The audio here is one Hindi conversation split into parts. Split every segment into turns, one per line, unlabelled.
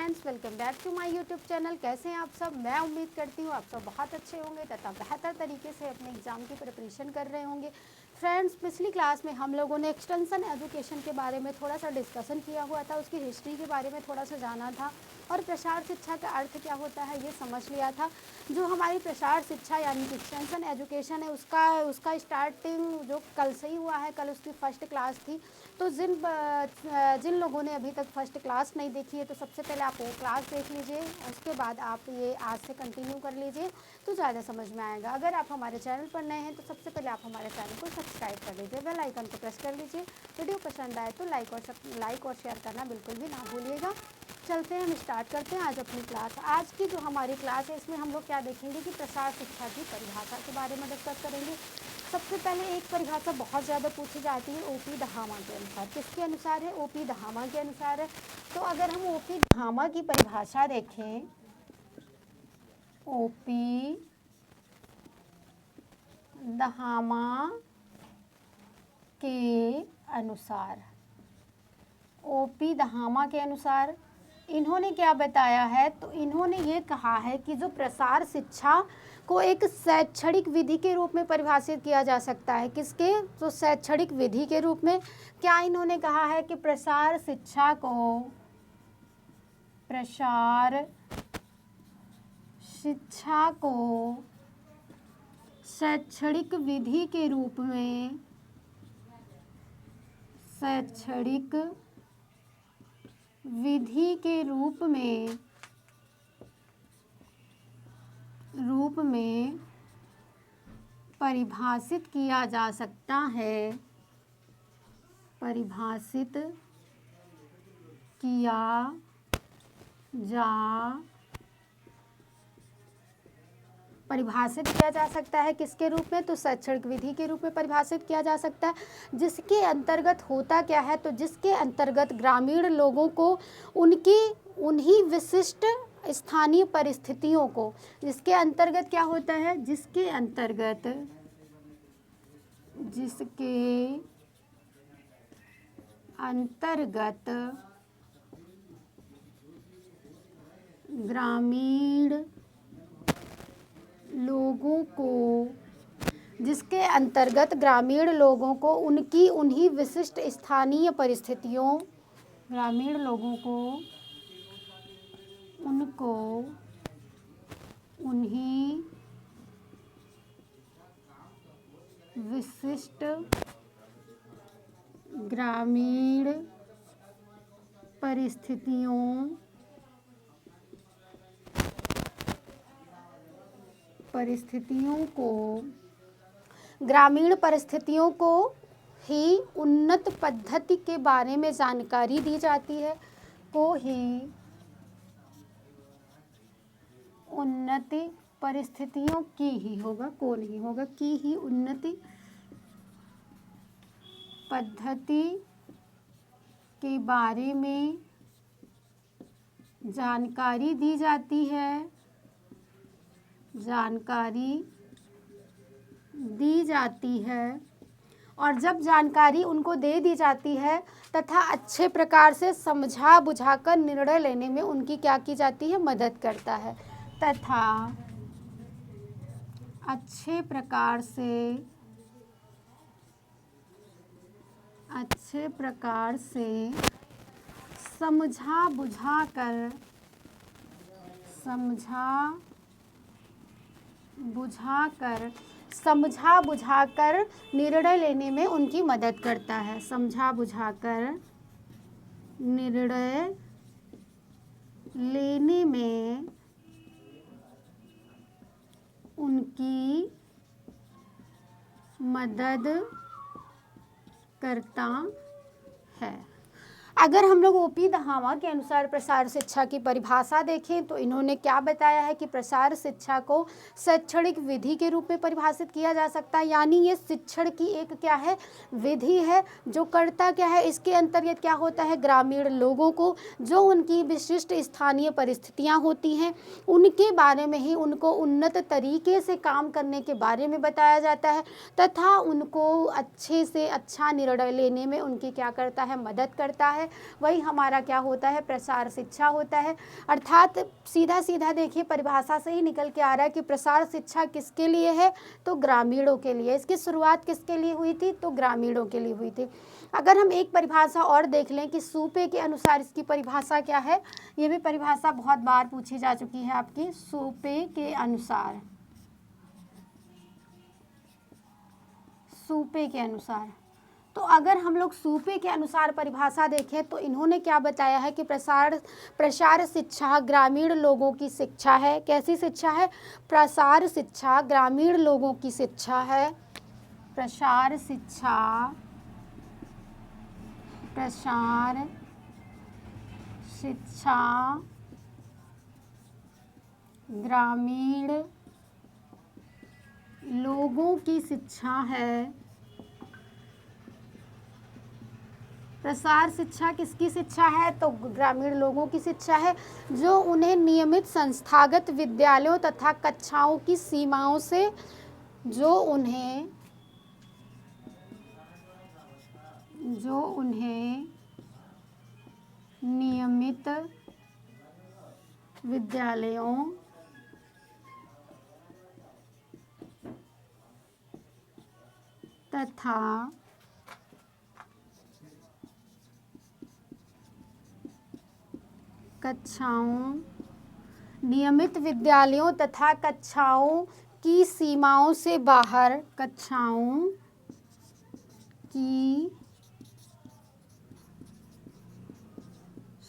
Friends, welcome back to my YouTube channel. कैसे हैं आप सब? मैं उम्मीद करती हूँ आप सब बहुत अच्छे होंगे तथा बेहतर तरीके से अपने एग्ज़ाम की प्रिपरेशन कर रहे होंगे। फ्रेंड्स, पिछली क्लास में हम लोगों ने एक्सटेंशन एजुकेशन के बारे में थोड़ा सा डिस्कशन किया हुआ था, उसकी हिस्ट्री के बारे में थोड़ा सा जाना था और प्रसार शिक्षा का अर्थ क्या होता है ये समझ लिया था। जो हमारी प्रसार शिक्षा यानी कि एक्सटेंशन एजुकेशन है उसका स्टार्टिंग जो कल से ही हुआ है, कल उसकी फर्स्ट क्लास थी। तो जिन लोगों ने अभी तक फर्स्ट क्लास नहीं देखी है तो सबसे पहले आप वो क्लास देख लीजिए, उसके बाद आप ये आज से कंटिन्यू कर लीजिए तो ज़्यादा समझ में आएगा। अगर आप हमारे चैनल पर नए हैं तो सबसे पहले आप हमारे चैनल को सब्सक्राइब कर लीजिए, बेल आइकन को प्रेस कर लीजिए। वीडियो पसंद आए तो लाइक और शेयर करना बिल्कुल भी ना भूलिएगा। चलते हैं, हम स्टार्ट करते हैं आज अपनी क्लास। आज की जो हमारी क्लास है इसमें हम लोग क्या देखेंगे कि प्रसार शिक्षा की परिभाषा के बारे में डिस्कस करेंगे। सबसे पहले एक परिभाषा बहुत ज़्यादा पूछी जाती है ओपी दहामा के अनुसार। किसके अनुसार है? ओपी दहामा के अनुसार है। तो अगर हम ओपी दहामा की परिभाषा देखें, ओपी दहामा के अनुसार, ओपी दहामा के अनुसार इन्होंने क्या बताया है? तो इन्होंने ये कहा है कि जो प्रसार शिक्षा को एक शैक्षणिक विधि के रूप में परिभाषित किया जा सकता है। किसके? तो शैक्षणिक विधि के रूप में। क्या इन्होंने कहा है कि प्रसार शिक्षा को शैक्षणिक विधि के रूप में, शैक्षणिक विधि के रूप में परिभाषित किया जा सकता है, परिभाषित किया जा सकता है। किसके रूप में? तो शैक्षणिक विधि के रूप में परिभाषित किया जा सकता है। जिसके अंतर्गत होता क्या है? तो जिसके अंतर्गत ग्रामीण लोगों को उन्हीं विशिष्ट स्थानीय परिस्थितियों को, जिसके अंतर्गत क्या होता है? जिसके अंतर्गत ग्रामीण लोगों को उन्हीं विशिष्ट स्थानीय परिस्थितियों, ग्रामीण लोगों को उन्हीं विशिष्ट ग्रामीण परिस्थितियों को ही उन्नत पद्धति के बारे में जानकारी दी जाती है, उन्नति परिस्थितियों की ही होगा, को नहीं होगा, की ही उन्नति पद्धति के बारे में जानकारी दी जाती है। और जब जानकारी उनको दे दी जाती है तथा अच्छे प्रकार से समझा बुझाकर निर्णय लेने में उनकी क्या की जाती है? मदद करता है। तथा अच्छे प्रकार से समझा बुझाकर निर्णय लेने में उनकी मदद करता है। समझा बुझाकर निर्णय लेने में उनकी मदद करता है। अगर हम लोग ओपी दहामा के अनुसार प्रसार शिक्षा की परिभाषा देखें तो इन्होंने क्या बताया है कि प्रसार शिक्षा को शैक्षणिक विधि के रूप में परिभाषित किया जा सकता है। यानी ये शिक्षण की एक क्या है? विधि है जो करता क्या है? इसके अंतर्गत क्या होता है? ग्रामीण लोगों को जो उनकी विशिष्ट स्थानीय परिस्थितियाँ होती हैं उनके बारे में ही उनको उन्नत तरीके से काम करने के बारे में बताया जाता है तथा उनको अच्छे से अच्छा निर्णय लेने में उनकी क्या करता है? मदद करता है। वही हमारा क्या होता है, प्रसार शिक्षा होता है। अर्थात सीधा सीधा देखिए परिभाषा से ही निकल के आ रहा है कि प्रसार शिक्षा किसके लिए है, तो ग्रामीणों के लिए। इसकी शुरुआत किसके लिए हुई थी, तो ग्रामीणों के लिए हुई थी। अगर हम एक परिभाषा और देख लें कि सूपे के अनुसार इसकी परिभाषा क्या है, ये भी परिभाषा बहुत बार पूछी जा चुकी है आपकी। सूपे के अनुसार, सूपे के अनुसार, तो अगर हम लोग सूपे के अनुसार परिभाषा देखें तो इन्होंने क्या बताया है कि प्रसार शिक्षा ग्रामीण लोगों की शिक्षा है। कैसी शिक्षा है, प्रसार शिक्षा ग्रामीण लोगों की शिक्षा है। प्रसार शिक्षा, प्रसार शिक्षा ग्रामीण लोगों की शिक्षा है। प्रसार शिक्षा किसकी शिक्षा है, तो ग्रामीण लोगों की शिक्षा है, जो उन्हें नियमित संस्थागत विद्यालयों तथा कक्षाओं की सीमाओं से, जो उन्हें नियमित विद्यालयों तथा कक्षाओं, नियमित विद्यालयों तथा कक्षाओं की सीमाओं से बाहर, कक्षाओं की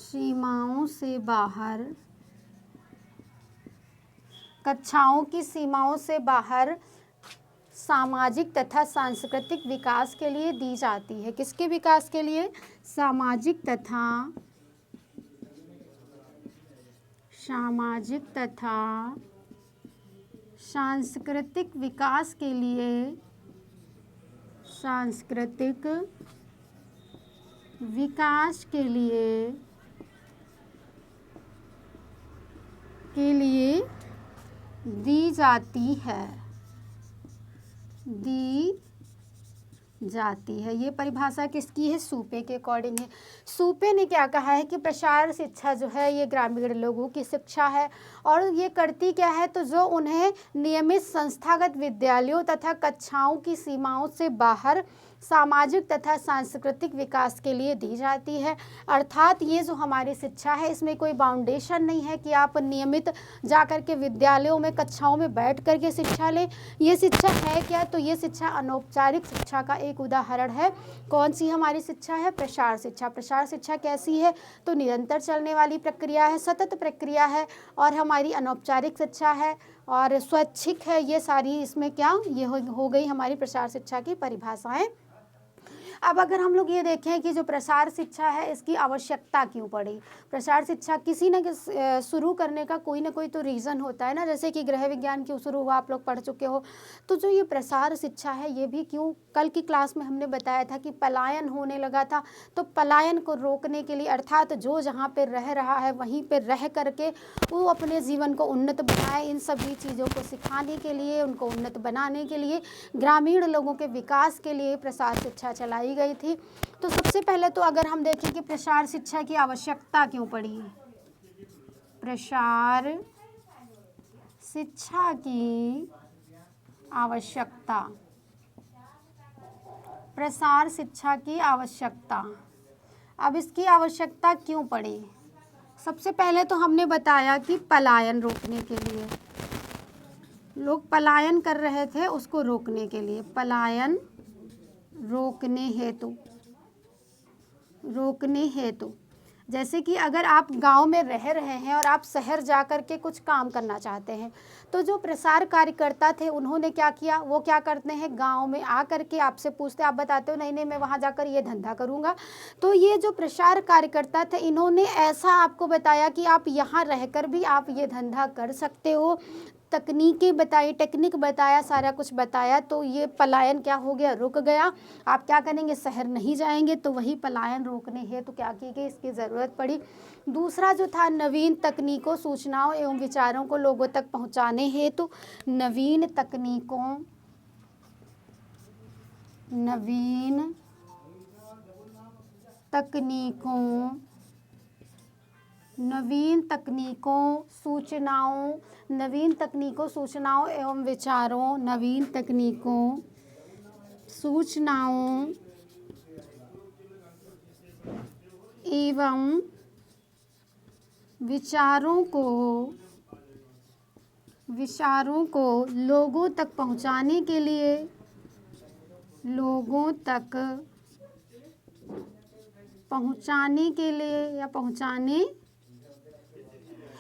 सीमाओं से बाहर, कक्षाओं की सीमाओं से बाहर सामाजिक तथा सांस्कृतिक विकास के लिए दी जाती है। किसके विकास के लिए, सामाजिक तथा सांस्कृतिक विकास के लिए, सांस्कृतिक विकास के लिए दी जाती है। ये परिभाषा किसकी है, सूपे के अकॉर्डिंग है। सूपे ने क्या कहा है कि प्रसार शिक्षा जो है ये ग्रामीण लोगों की शिक्षा है, और ये करती क्या है, तो जो उन्हें नियमित संस्थागत विद्यालयों तथा कक्षाओं की सीमाओं से बाहर सामाजिक तथा सांस्कृतिक विकास के लिए दी जाती है। अर्थात ये जो हमारी शिक्षा है इसमें कोई बाउंडेशन नहीं है कि आप नियमित जाकर के विद्यालयों में, कक्षाओं में बैठ कर के शिक्षा लें। ये शिक्षा है क्या, तो ये शिक्षा अनौपचारिक शिक्षा का एक उदाहरण है। कौन सी हमारी शिक्षा है, प्रसार शिक्षा। प्रसार शिक्षा कैसी है, तो निरंतर चलने वाली प्रक्रिया है, सतत प्रक्रिया है, और हमारी अनौपचारिक शिक्षा है और स्वैच्छिक है। ये सारी इसमें क्या, ये हो गई हमारी प्रसार शिक्षा की परिभाषाएं। अब अगर हम लोग ये देखें कि जो प्रसार शिक्षा है इसकी आवश्यकता क्यों पड़ी। प्रसार शिक्षा किसी न किसी शुरू करने का कोई ना कोई तो रीज़न होता है ना, जैसे कि गृह विज्ञान क्यों शुरू हुआ, आप लोग पढ़ चुके हो। तो जो ये प्रसार शिक्षा है ये भी क्यों, कल की क्लास में हमने बताया था कि पलायन होने लगा था, तो पलायन को रोकने के लिए, अर्थात जो जहाँ पर रह रहा है वहीं पर रह करके वो अपने जीवन को उन्नत बनाए, इन सभी चीज़ों को सिखाने के लिए, उनको उन्नत बनाने के लिए, ग्रामीण लोगों के विकास के लिए प्रसार शिक्षा चलाई गई थी। तो सबसे पहले तो अगर हम देखें कि प्रसार शिक्षा की आवश्यकता क्यों पड़ी, प्रसार शिक्षा की आवश्यकता, प्रसार शिक्षा की आवश्यकता। अब इसकी आवश्यकता क्यों पड़ी, सबसे पहले तो हमने बताया कि पलायन रोकने के लिए, लोग पलायन कर रहे थे उसको रोकने के लिए, पलायन रोकने हेतु। जैसे कि अगर आप गांव में रह रहे हैं और आप शहर जा कर के कुछ काम करना चाहते हैं, तो जो प्रसार कार्यकर्ता थे उन्होंने क्या किया, वो क्या करते हैं, गांव में आ कर के आपसे पूछते, आप बताते हो नहीं नहीं मैं वहां जाकर ये धंधा करूंगा। तो ये जो प्रसार कार्यकर्ता थे इन्होंने ऐसा आपको बताया कि आप यहाँ रहकर भी आप ये धंधा कर सकते हो, तकनीकें बताई, टेक्निक बताया, सारा कुछ बताया। तो ये पलायन क्या हो गया, रुक गया। आप क्या करेंगे, शहर नहीं जाएंगे। तो वही पलायन रोकने हेतु क्या की गई, इसकी ज़रूरत पड़ी। दूसरा जो था, नवीन तकनीकों, सूचनाओं एवं विचारों को लोगों तक पहुंचाने हेतु, नवीन तकनीकों, नवीन तकनीकों, नवीन तकनीकों, सूचनाओं, नवीन तकनीकों, सूचनाओं एवं विचारों, नवीन तकनीकों, सूचनाओं एवं विचारों को लोगों तक पहुंचाने के लिए, लोगों तक पहुंचाने के लिए या पहुंचाने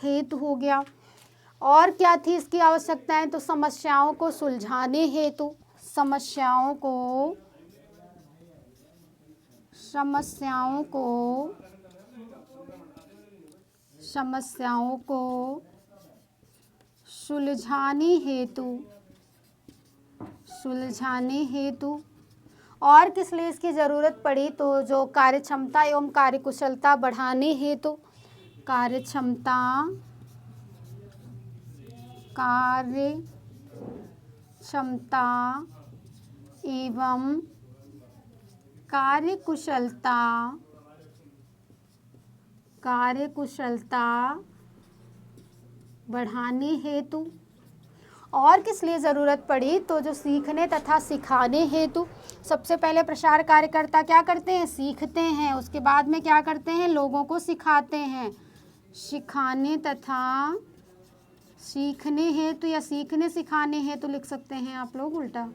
हेतु हो गया। और क्या थी इसकी आवश्यकताएं? तो समस्याओं को सुलझाने हेतु, समस्याओं को सुलझाने हेतु। और किस लिए इसकी ज़रूरत पड़ी? तो जो कार्यक्षमता एवं कार्यकुशलता बढ़ाने हेतु, कार्यक्षमता, एवं कार्यकुशलता बढ़ाने हेतु। और किस लिए ज़रूरत पड़ी? तो जो सीखने तथा सिखाने हेतु। सबसे पहले प्रसार कार्यकर्ता क्या करते हैं? सीखते हैं। उसके बाद में क्या करते हैं? लोगों को सिखाते हैं। सिखाने तथा सीखने हेतु या सीखने सिखाने हेतु लिख सकते हैं आप लोग उल्टा।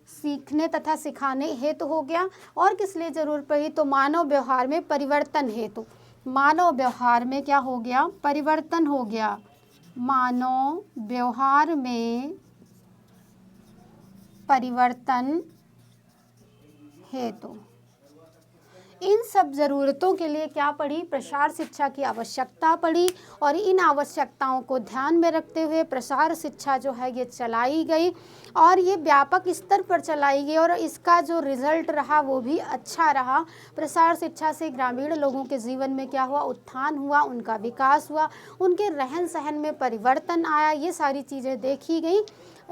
सीखने तथा सिखाने हेतु हो गया। और किस लिए ज़रूरत पड़ी? तो मानव व्यवहार में परिवर्तन हेतु। मानव व्यवहार में क्या हो गया? परिवर्तन हो गया। मानव व्यवहार में परिवर्तन हेतु। इन सब ज़रूरतों के लिए क्या पड़ी? प्रसार शिक्षा की आवश्यकता पड़ी। और इन आवश्यकताओं को ध्यान में रखते हुए प्रसार शिक्षा जो है ये चलाई गई, और ये व्यापक स्तर पर चलाई गई, और इसका जो रिज़ल्ट रहा वो भी अच्छा रहा। प्रसार शिक्षा से ग्रामीण लोगों के जीवन में क्या हुआ? उत्थान हुआ, उनका विकास हुआ, उनके रहन सहन में परिवर्तन आया। ये सारी चीज़ें देखी गई।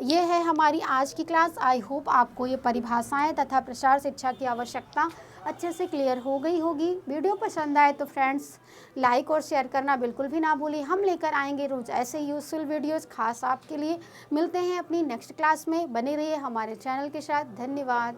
ये है हमारी आज की क्लास। आई होप आपको ये परिभाषाएं तथा प्रसार शिक्षा की आवश्यकता अच्छे से क्लियर हो गई होगी। वीडियो पसंद आए तो फ्रेंड्स लाइक और शेयर करना बिल्कुल भी ना भूलिए। हम लेकर आएंगे रोज़ ऐसे यूज़फुल वीडियोस खास आपके लिए। मिलते हैं अपनी नेक्स्ट क्लास में। बने रहिए हमारे चैनल के साथ। धन्यवाद।